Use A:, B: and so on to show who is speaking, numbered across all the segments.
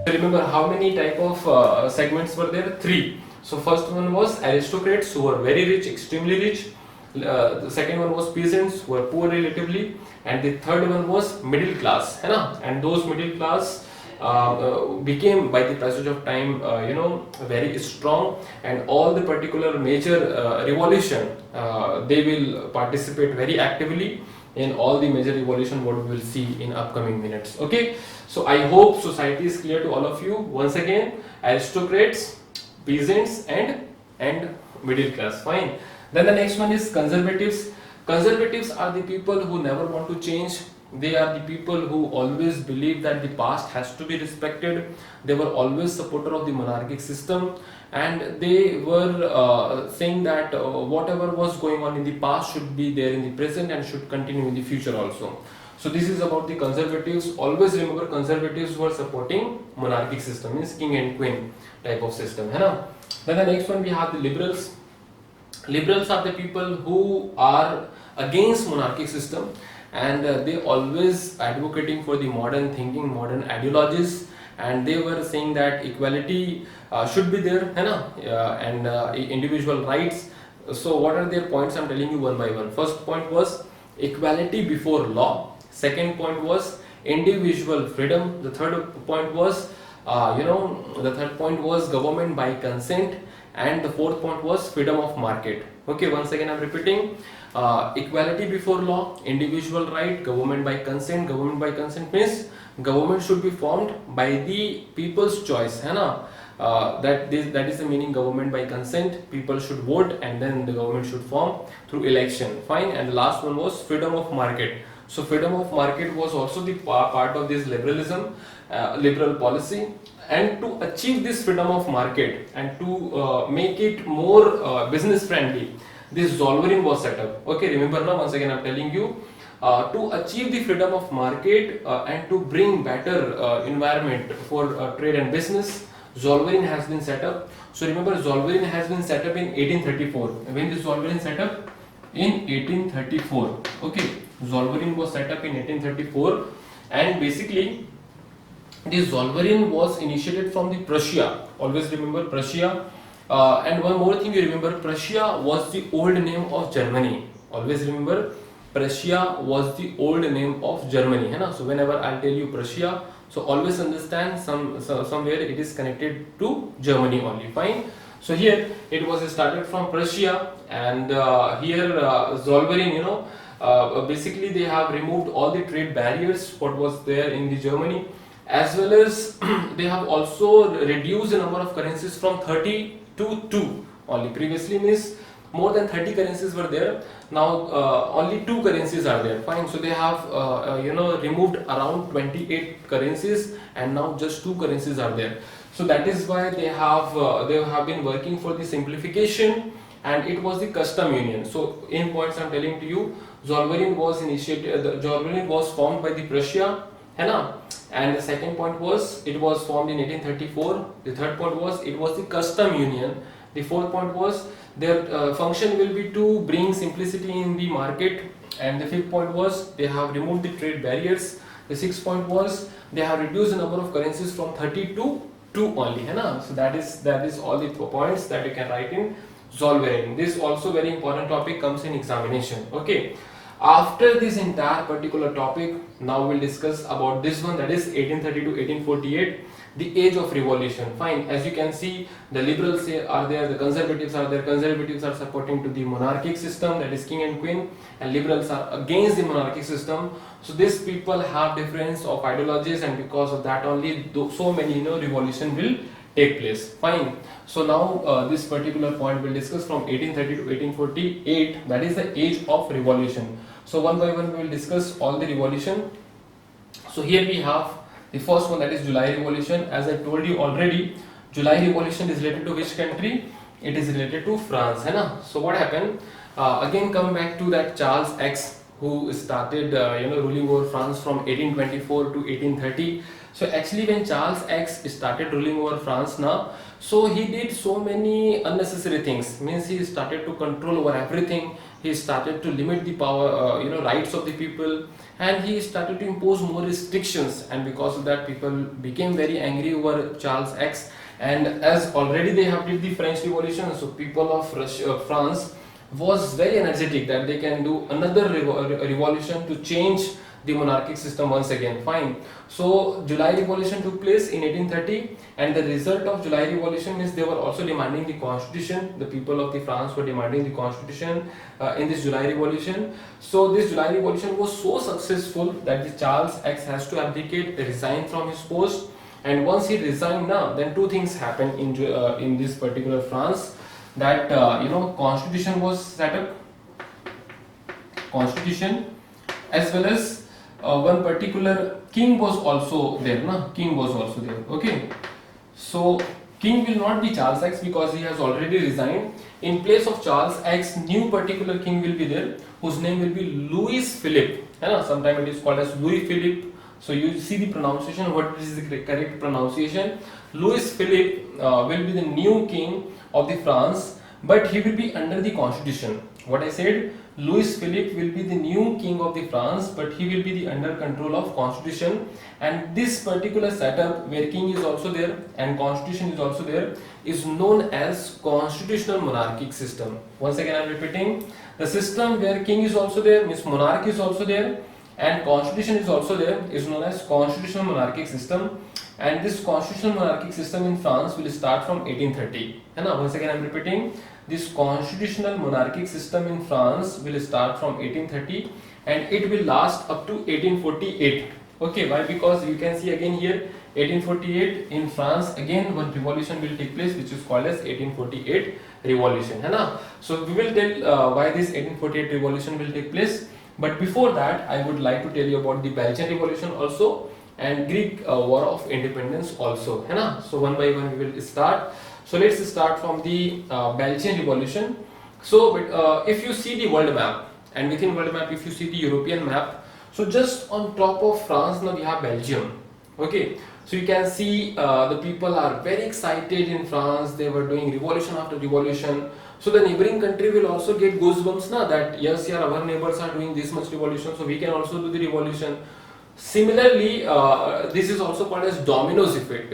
A: Remember how many type of segments were there? Three. So first one was aristocrats who were very rich, extremely rich. The second one was peasants who were poor relatively, and the third one was middle class, है ना? And those middle class became by the passage of time, very strong, and all the particular major revolution, they will participate very actively in all the major revolution what we will see in upcoming minutes. Okay, so I hope society is clear to all of you. Once again, aristocrats, peasants, and middle class. Fine. Then the next one is conservatives. Conservatives are the people who never want to change. They are the people who always believe that the past has to be respected. They were always supporter of the monarchic system, and they were saying that whatever was going on in the past should be there in the present and should continue in the future also. So this is about the conservatives. Always remember, conservatives were supporting monarchic system, means king and queen type of system, है ना? Then the next one we have the liberals. Liberals are the people who are against monarchic system, and they always advocating for the modern thinking, modern ideologies, and they were saying that equality should be there, है ना? And individual rights. So what are their points? I'm telling you one by one. First point was equality before law. Second point was individual freedom. The third point was government by consent, and the fourth point was freedom of market. Okay, once again I'm repeating, equality before law, individual right, government by consent. Government by consent means government should be formed by the people's choice, है ना? That is the meaning, government by consent. People should vote and then the government should form through election. Fine. And the last one was freedom of market. So freedom of market was also the part of this liberalism, liberal policy. And to achieve this freedom of market and to make it more business friendly, this Zollverein was set up. Okay, remember now, once again I'm telling you, to achieve the freedom of market and to bring better environment for trade and business, Zollverein has been set up. So remember, Zollverein has been set up in 1834. When this Zollverein set up? In 1834. Okay, Zollverein was set up in 1834, and basically this Zollverein was initiated from the Prussia. Always remember Prussia. And one more thing you remember, Prussia was the old name of Germany. Always remember, Prussia was the old name of Germany, है ना? So whenever I'll tell you Prussia, so always understand somewhere it is connected to Germany only. Fine. So here it was started from Prussia, and here Zollverein, basically they have removed all the trade barriers what was there in the Germany, as well as they have also reduced the number of currencies from 30 to 2 only. Previously means more than 30 currencies were there. Now only 2 currencies are there. Fine. So they have removed around 28 currencies, and now just 2 currencies are there. So that is why they have been working for the simplification, and it was the custom union. So in points I'm telling to you, Zollverein was formed by the Prussia, है ना? And the second point was it was formed in 1834. The third point was it was the custom union. The fourth point was their function will be to bring simplicity in the market, and the fifth point was they have removed the trade barriers. The sixth point was they have reduced the number of currencies from 30 to 2 only, है ना? So that is all the points that you can write in Zollverein. This also very important topic comes in examination. Okay. After this entire particular topic, now we'll discuss about this one, that is 1830 to 1848, the age of revolution. Fine. As you can see, the liberals are there, the conservatives are there. Conservatives are supporting to the monarchic system, that is king and queen, and liberals are against the monarchic system. So these people have difference of ideologies, and because of that only so many revolution will take place. Fine. So now this particular point we'll discuss from 1830 to 1848, that is the age of revolution. So one by one we will discuss all the revolution. So here we have the first one, that is July Revolution. As I told you already, July Revolution is related to which country? It is related to France, है ना? So what happened? Again come back to that Charles X, who started ruling over France from 1824 to 1830. So actually when Charles X started ruling over France now, so he did so many unnecessary things. Means he started to control over everything. he started to limit the power, rights of the people, and he started to impose more restrictions, and because of that people became very angry over Charles X. And as already they have did the French Revolution, so people of France was very energetic that they can do another revolution to change the monarchic system once again. Fine. So July Revolution took place in 1830, and the result of July Revolution is they were also demanding the constitution. The people of the France were demanding the constitution in this July Revolution. So this July Revolution was so successful that the Charles X has to abdicate, resign from his post, and once he resigned, now then two things happened in this particular France, that constitution was set up, constitution, as well as one particular king was also there, king was also there. Okay, so king will not be Charles X because he has already resigned. In place of Charles X, new particular king will be there, whose name will be Louis Philippe. Sometimes it is called as Louis Philippe. So you see the pronunciation, what is the correct pronunciation. Louis Philippe will be the new king of the France, but he will be under the constitution. What I said, Louis Philippe will be the new king of the France, but he will be the under control of constitution. And this particular setup where king is also there and constitution is also there is known as constitutional monarchic system. Once again I am repeating, the system where king is also there, means monarch is also there, and constitution is also there, is known as constitutional monarchic system. And this constitutional monarchic system in France will start from 1830. Once again I am repeating, this constitutional monarchic system in France will start from 1830 and it will last up to 1848. Okay, why? Because you can see again here 1848 in France, again one revolution will take place which is called as 1848 revolution. So we will tell why this 1848 revolution will take place. But before that, I would like to tell you about the Belgian Revolution also and Greek War of Independence also. So one by one we will start. So let's start from the Belgian Revolution. So if you see the world map, and within world map if you see the European map, so just on top of France now we have Belgium. Okay, so you can see the people are very excited in France. They were doing revolution after revolution. So the neighboring country will also get goosebumps now that yes, yeah, our neighbors are doing this much revolution, so we can also do the revolution. Similarly, this is also called as dominoes effect.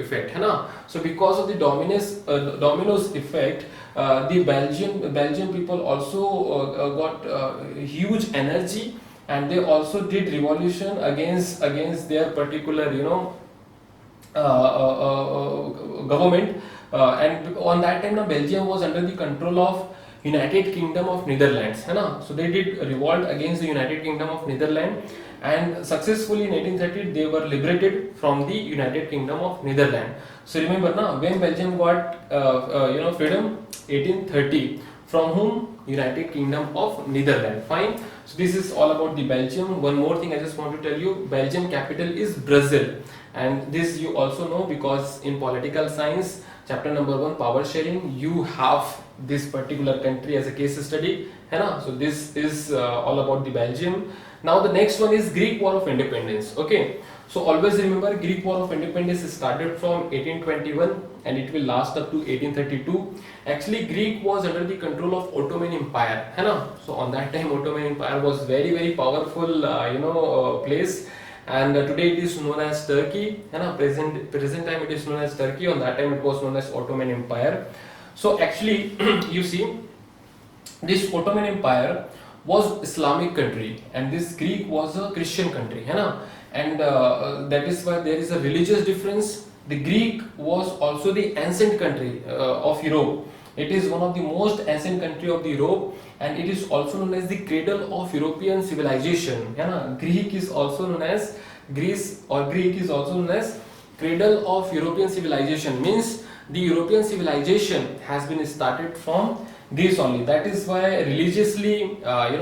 A: So because of the dominoes effect, the Belgian people also got huge energy, and they also did revolution against their particular government. And on that time now Belgium was under the control of United Kingdom of Netherlands. So they did revolt against the United Kingdom of Netherlands, and successfully in 1830 they were liberated from the United Kingdom of Netherlands. So remember now, when Belgium got freedom, 1830, from whom? United Kingdom of Netherlands. Fine. So this is all about the Belgium. One more thing I just want to tell you, Belgium capital is Brazil, and this you also know because in political science chapter number 1, power sharing, you have this particular country as a case study. So this is all about the Belgium. Now the next one is Greek War of Independence. Okay, so always remember Greek War of Independence started from 1821 and it will last up to 1832. Actually Greek was under the control of Ottoman Empire. So on that time Ottoman Empire was very powerful place. And today it is known as Turkey. Present time it is known as Turkey. On that time it was known as Ottoman Empire. So actually you see, this Ottoman Empire was Islamic country and this Greek was a Christian country. And that is why there is a religious difference. The Greek was also the ancient country of Europe. It is one of the most ancient country of the Europe, and it is also known as the cradle of European civilization. Greek is also known as Greece, or Greek is also known as cradle of European civilization, means the European civilization has been started from Greece only. That is why religiously,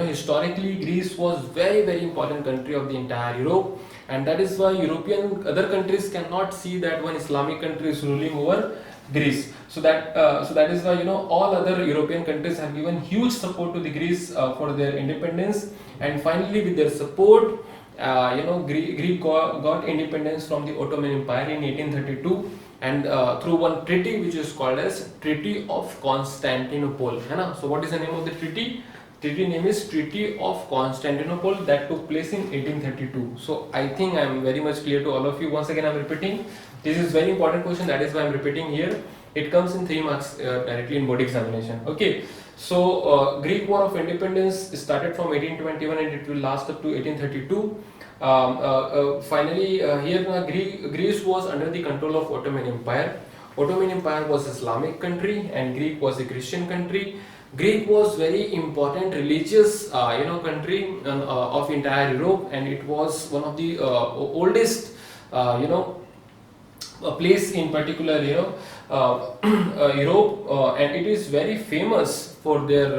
A: historically Greece was very important country of the entire Europe, and that is why European other countries cannot see that one Islamic country is ruling over Greece. So that is why all other European countries have given huge support to the Greece for their independence, and finally with their support Greek got independence from the Ottoman Empire in 1832, and through one treaty which is called as Treaty of Constantinople. So what is the name of the treaty? Treaty name is Treaty of Constantinople, that took place in 1832. So I think I am very much clear to all of you. Once again I am repeating, this is very important question, that is why I am repeating here. It comes in 3 marks directly in board examination. Okay, so Greek War of Independence started from 1821 and it will last up to 1832. Finally, here Greece was under the control of Ottoman Empire. Ottoman Empire was Islamic country and Greek was a Christian country. Greek was very important religious country of entire Europe, and it was one of the oldest a place in particular Europe, and it is very famous for their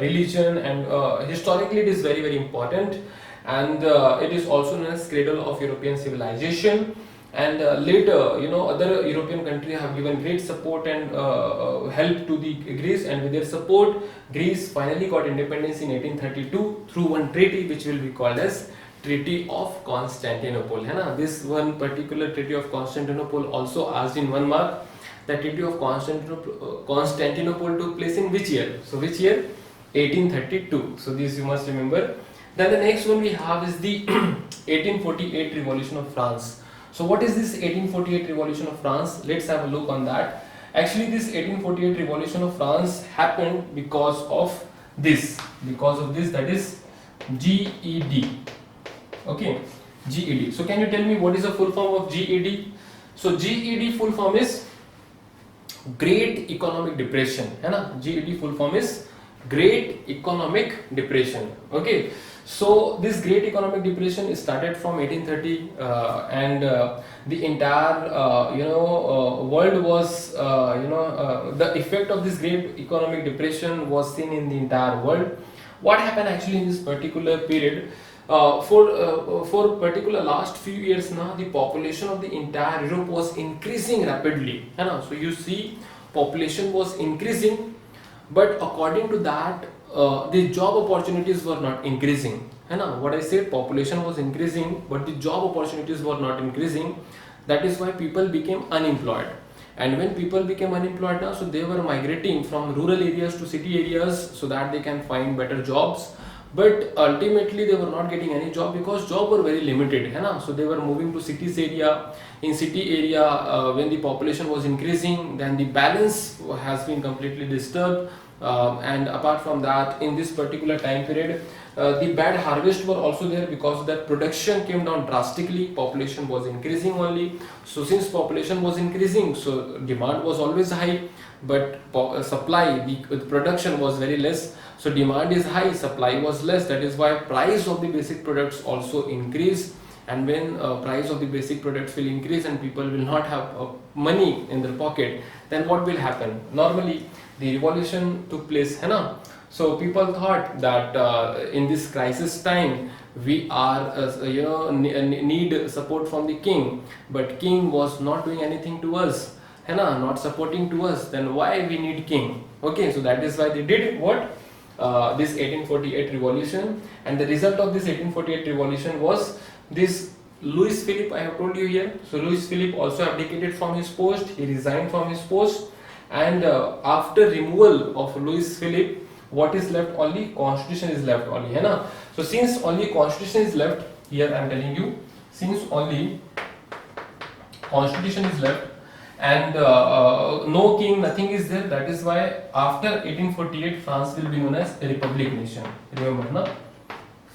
A: religion, and historically it is very very important, and it is also known as cradle of European civilization. And later other European countries have given great support and help to the Greece, and with their support Greece finally got independence in 1832 through one treaty which will be called as Treaty of Constantinople. This one particular Treaty of Constantinople also asked in 1 mark. The Treaty of Constantinople took place in which year? So which year? 1832. So this you must remember. Then the next one we have is the 1848 Revolution of France. So what is this 1848 Revolution of France? Let's have a look on that. Actually, this 1848 Revolution of France happened because of this, that is GED. Okay, GED. So can you tell me what is the full form of GED? So GED full form is Great Economic Depression. GED full form is Great Economic Depression. Okay. So this Great Economic Depression started from 1830, and the entire world was the effect of this Great Economic Depression was seen in the entire world. What happened actually in this particular period? For particular last few years now, the population of the entire Europe was increasing rapidly. So you see, population was increasing, but according to that, the job opportunities were not increasing. What I said, population was increasing, but the job opportunities were not increasing. That is why people became unemployed. And when people became unemployed now, so they were migrating from rural areas to city areas so that they can find better jobs. But ultimately they were not getting any job because jobs were very limited. So they were moving to cities area. In city area, when the population was increasing, then the balance has been completely disturbed. And apart from that, in this particular time period, the bad harvest were also there because that production came down drastically. Population was increasing only. So since population was increasing, so demand was always high, but supply, the production was very less. So demand is high, supply was less. That is why price of the basic products also increased. And when price of the basic products will increase and people will not have money in their pocket, then what will happen? Normally the revolution took place. So people thought that in this crisis time we are need support from the king, but king was not doing anything to us, not supporting to us. Then why we need king? Okay, so that is why they did what? This 1848 revolution. And the result of this 1848 revolution was this Louis Philippe, I have told you here. So Louis Philippe also abdicated from his post, he resigned from his post, and after removal of Louis Philippe, what is left? Only constitution is left only. So since only constitution is left, here I am telling you, since only constitution is left and no king, nothing is there, that is why after 1848 France will be known as a republic nation. Remember,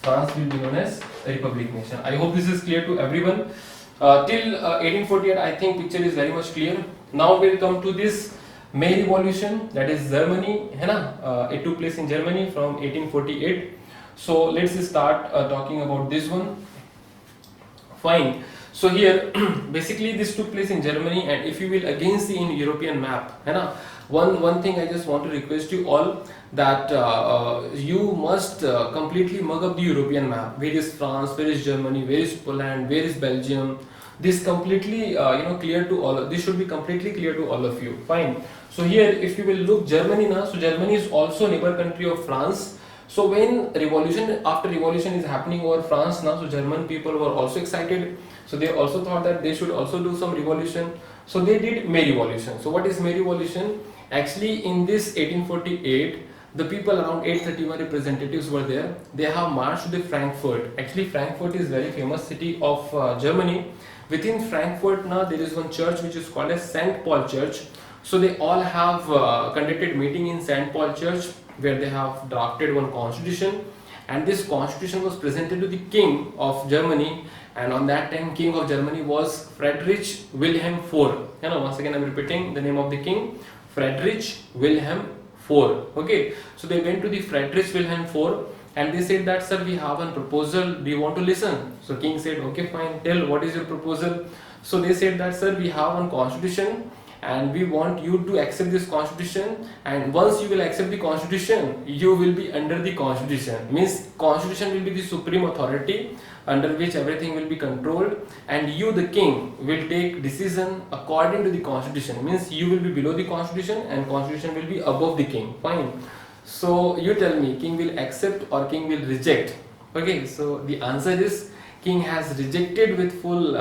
A: France will be known as a republic nation. I hope this is clear to everyone. Till 1848, I think picture is very much clear. Now we'll come to this May Revolution, that is Germany. It took place in Germany from 1848. So let's start talking about this one. Fine. So here basically this took place in Germany, and if you will again see in European map, one thing I just want to request you all, that you must completely mug up the European map. Where is France, where is Germany, where is Poland, where is Belgium? This completely clear to all. This should be completely clear to all of you. Fine. So here if you will look Germany now, so Germany is also neighbor country of France. So when after revolution is happening over France now, so German people were also excited. So they also thought that they should also do some revolution. So they did May Revolution. So what is May Revolution? Actually in this 1848, the people around 831 representatives were there. They have marched to the Frankfurt. Actually, Frankfurt is very famous city of Germany. Within Frankfurt now there is one church which is called as St. Paul Church. So they all have conducted meeting in St. Paul Church where they have drafted one constitution, and this constitution was presented to the king of Germany, and on that time king of Germany was Friedrich Wilhelm IV. Once again I'm repeating the name of the king, Friedrich Wilhelm IV. Okay, so they went to the Friedrich Wilhelm IV and they said that, sir, we have a proposal, do you want to listen? So king said, okay, fine, tell what is your proposal. So they said that, sir, we have one constitution and we want you to accept this constitution, and once you will accept the constitution you will be under the constitution. Means constitution will be the supreme authority under which everything will be controlled, and you, the king, will take decision according to the constitution. Means you will be below the constitution and constitution will be above the king. Fine. So you tell me, king will accept or king will reject? Okay, so the answer is king has rejected with full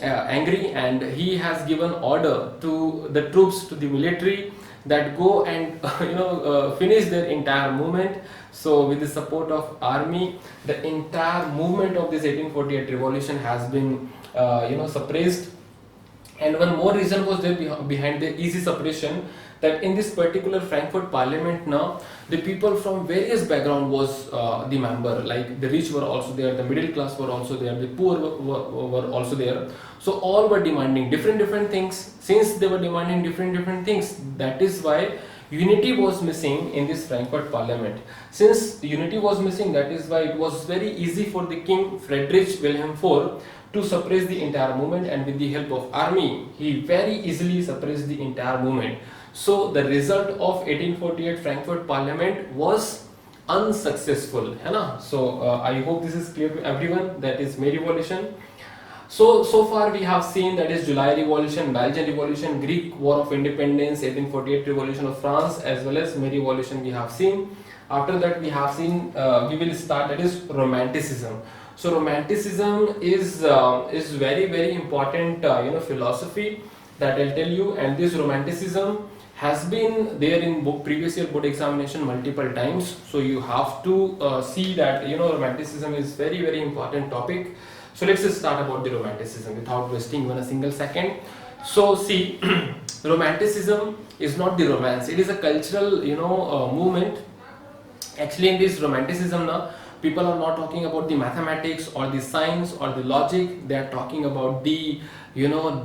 A: angry, and he has given order to the troops, to the military, that go and finish their entire movement. So with the support of army, the entire movement of this 1848 revolution has been suppressed. And one more reason was there behind the easy suppression, that in this particular Frankfurt parliament now, the people from various background was the member, like the rich were also there, the middle class were also there, the poor were also there. So all were demanding different things. Since they were demanding different things, that is why unity was missing in this Frankfurt parliament. Since unity was missing, that is why it was very easy for the king Friedrich Wilhelm IV to suppress the entire movement, and with the help of army he very easily suppressed the entire movement. So the result of 1848 Frankfurt Parliament was unsuccessful. So I hope this is clear to everyone. That is May Revolution. So far we have seen, that is July Revolution, Belgian Revolution, Greek War of Independence, 1848 Revolution of France, as well as May Revolution we have seen. After that we have seen, we will start, that is Romanticism. So Romanticism is very important philosophy that I'll tell you, and this Romanticism has been there in previous year board examination multiple times. So you have to see that Romanticism is very important topic. So let's just start about the Romanticism without wasting even a single second. So see, Romanticism is not the romance, it is a cultural movement. Actually in this Romanticism now, people are not talking about the mathematics or the science or the logic. They are talking about the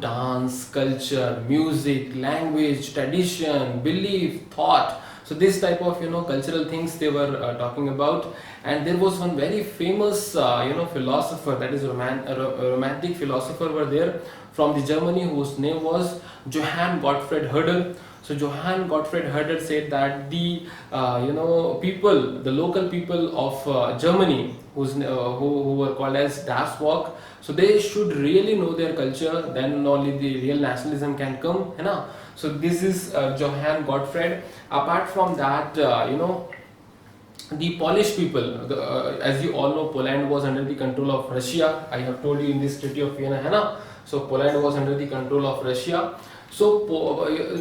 A: dance, culture, music, language, tradition, belief, thought. So this type of cultural things they were talking about. And there was one very famous philosopher, that is romantic philosopher were there from the Germany, whose name was Johann Gottfried Herder. So Johann Gottfried Herder said that the people, the local people of Germany, who were called as Das Volk, so they should really know their culture, then only the real nationalism can come. So this is Johann Gottfried. Apart from that, the Polish people, as you all know, Poland was under the control of Russia. I have told you in this Treaty of Vienna. So Poland was under the control of Russia. So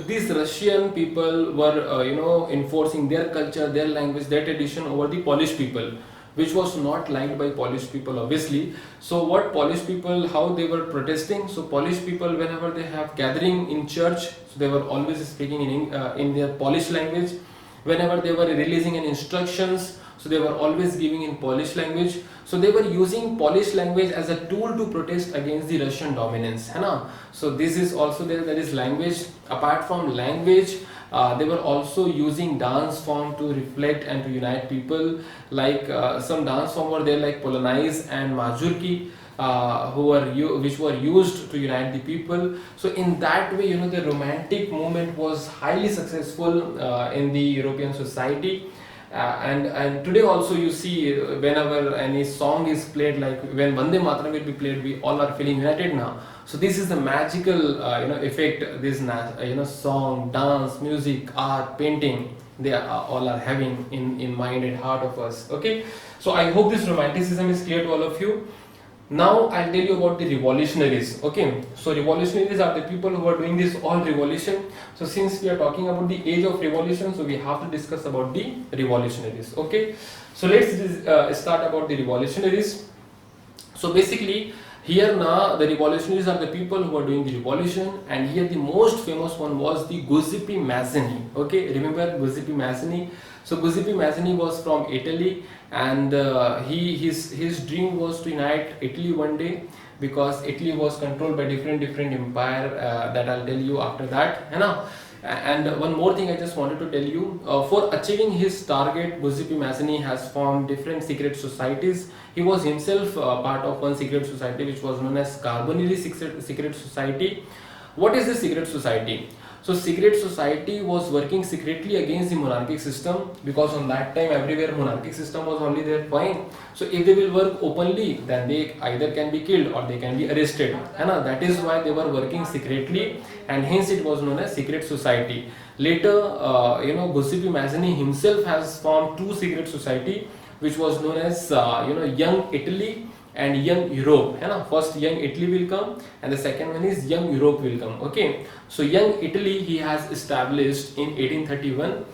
A: these Russian people were enforcing their culture, their language, their tradition over the Polish people, which was not liked by Polish people obviously. So what Polish people, how they were protesting? So Polish people, whenever they have gathering in church, so they were always speaking in their Polish language. Whenever they were releasing an instructions, so they were always giving in Polish language. So they were using Polish language as a tool to protest against the Russian dominance. So this is also there, that is language. Apart from language, they were also using dance form to reflect and to unite people. Like some dance form were there like Polonaise and Mazurki, which were used to unite the people. So in that way, the romantic movement was highly successful in the European society. And today also you see, whenever any song is played, like when Vande Mataram will be played, we all are feeling united now. So this is the magical effect this song, dance, music, art, painting, they all are having in mind and heart of us. Okay, so I hope this romanticism is clear to all of you. Now I'll tell you about the revolutionaries. Okay, so revolutionaries are the people who are doing this all revolution. So since we are talking about the age of revolution, so we have to discuss about the revolutionaries. Okay, so let's start about the revolutionaries. So basically here now the revolutionaries are the people who are doing the revolution, and here the most famous one was the Giuseppe Mazzini. Okay, remember Giuseppe Mazzini? So Giuseppe Mazzini was from Italy, and his dream was to unite Italy one day, because Italy was controlled by different empire that I'll tell you after that. You know? And one more thing I just wanted to tell you, for achieving his target, Giuseppe Mazzini has formed different secret societies. He was himself part of one secret society which was known as Carbonari Secret Society. What is the secret society? So secret society was working secretly against the monarchic system, because on that time everywhere monarchic system was only there. Fine. So if they will work openly, then they either can be killed or they can be arrested. And that is why they were working secretly, and hence it was known as secret society. Later, Giuseppe Mazzini himself has formed two secret society, which was known as Young Italy and Young Europe. First Young Italy will come, and the second one is Young Europe will come. Okay, so Young Italy he has established in 1831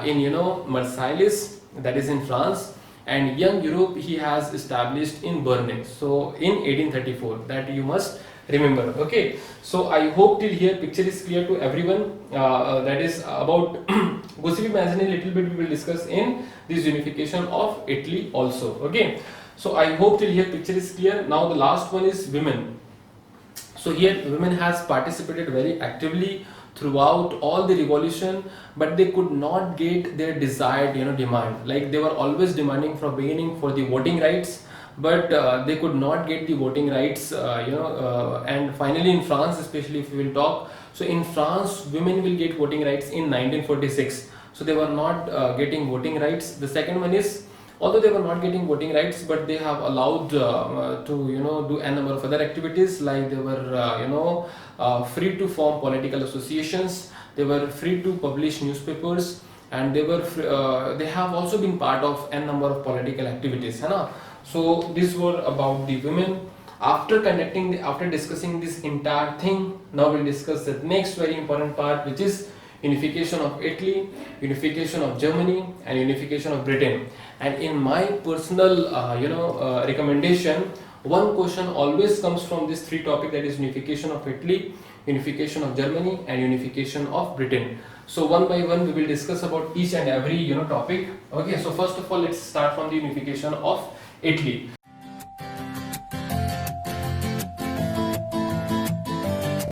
A: in Marseilles, that is in France, and Young Europe he has established in Berlin, so in 1834. That you must remember. Okay, so I hope till here picture is clear to everyone. That is about Giuseppe Mazzini. Little bit we will discuss in this unification of Italy also. Okay, so I hope till here picture is clear. Now the last one is women. So here women has participated very actively throughout all the revolution, but they could not get their desired demand. Like they were always demanding from beginning for the voting rights, but they could not get the voting rights. And finally in France, especially if we will talk, so in France women will get voting rights in 1946. So they were not getting voting rights. The second one is, although they were not getting voting rights, but they have allowed to do a number of other activities, like they were free to form political associations, they were free to publish newspapers, and they have also been part of a number of political activities. So these were about the women. After discussing this entire thing, now we'll discuss the next very important part, which is unification of Italy, unification of Germany, and unification of Britain. And in my personal recommendation, one question always comes from this three topic, that is unification of Italy, unification of Germany, and unification of Britain. So one by one we will discuss about each and every topic. Okay, so first of all let's start from the unification of Italy.